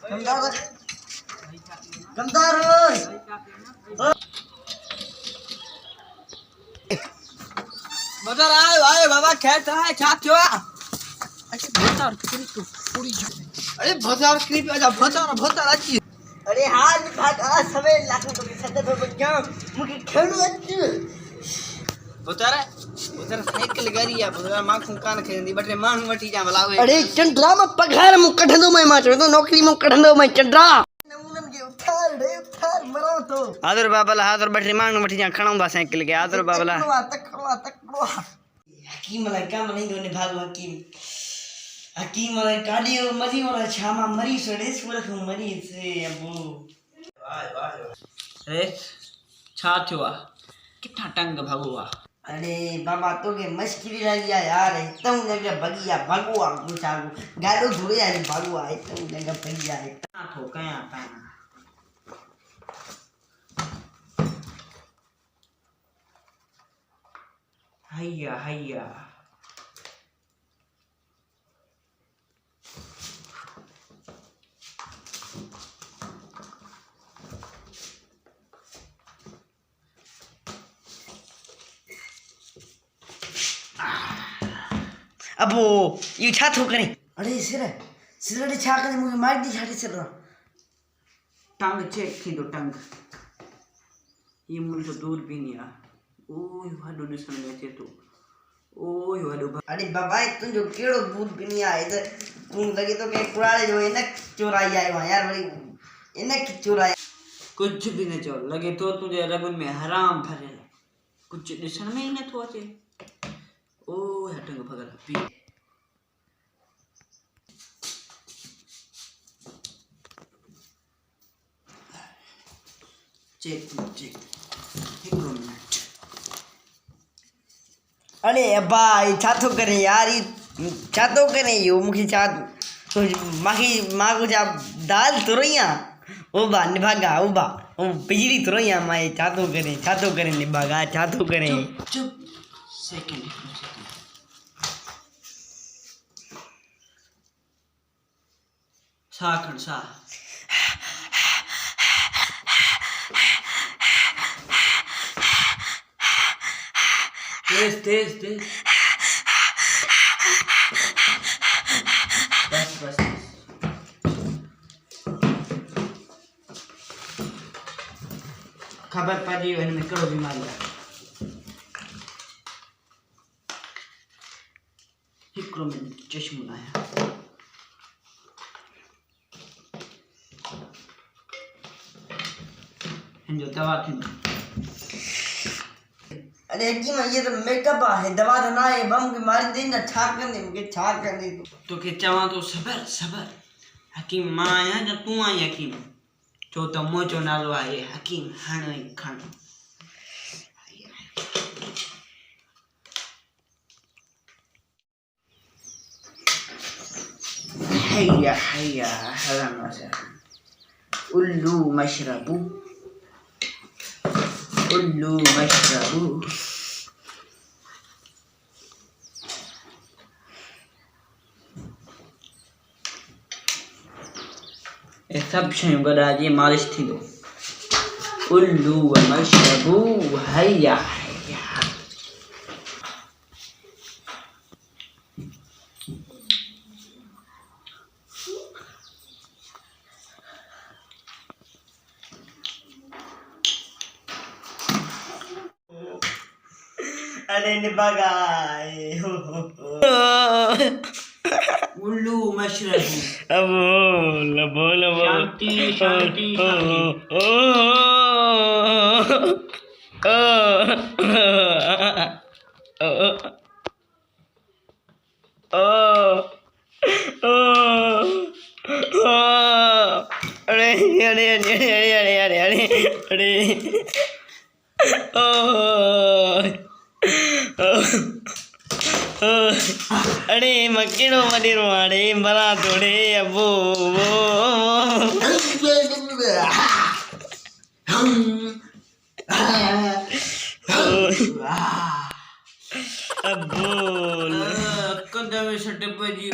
गंदार mother आए आए बाबा खेत है छात हुआ अरे भोतार कितनी तो पूरी अरे भोतार क्लिप आजा भोतार अच्छी अरे हां भागा सबे लाख तो सदा तो बच्चा मुके खेलू अच्छी भोतार साइकिल गाड़ी या भोतार मां कान खेंदी बटे मान वठी जा भलावे अरे चंद्रा में पगार मु कढंदो मैं मां तो नौकरी मु कढंदो मैं चंद्रा नमूनन के उठार मरो तो आदर बाबला हादर बटे मान वठी जा खणंदा साइकिल के आदर बाबला तकड़ो हकीम ला काम नहीं दोने भागो हकीम ला काडियो मरी वाला छामा मरी सड़े सुरख मरी से अबू वाह ए छा थवा किथा टंग भागवा अरे बाबा तो के मस्किरी रहिया यार एकदम जगह बगिया भगवा मुचागो गाडो धुरे यार भगवा एकदम जगह भगिया इतना थो कया पाना हैया अबो ये छा थो करे अरे सिर छा करे मुझे मार दी छाटे सिर टंग चेक थी दो टंग ये मुझे दूर भी नहीं आ ओय वाडो दिसन में थे तो ओय वाडो अरे बाबा तुम जो केड़ो दूध भी नहीं आ इधर तुम लगे तो के कुराले जो इने चोराई आए वहां यार बड़ी इने की चोराई कुछ भी नहीं चोर लगे तो तुझे रगन में हराम भरे कुछ दिसन में इने तो आते ओ हटंग भगल पी चेक एक मिनट अरे भाई छातो करे यार छातो करे यो मुखी छा तो मागो जा दाल तुरैया ओ बा निभागा ओ बा ओ बिजली तुरैया माए छातो करे निभागा छातो करे चुप सेकंड साखण सा तेज बस खबर पड़ी वन में कड़ो बीमारी हिकड़ो में चश्मो आया जो दवा थी अरे की ये तो मेकअप है दवा तो ना है बम के मार दे ना छाक कर दे तो के चवा तो सबर हकीम मां आया जब तू आई हकीम जो तो मोचो नालो आए हकीम हाणे खान हैया हराम मसा उल्लू मशरबू ये सब शयूं गॾा जी मालिश थी दो उल्लू मशरबू हैया अरे निभागा उल्लू मशरबू बोलो शांति अरे मक्कीड़ो मडीरो अरे बड़ा थोड़े अबो अबो कदम सट पजी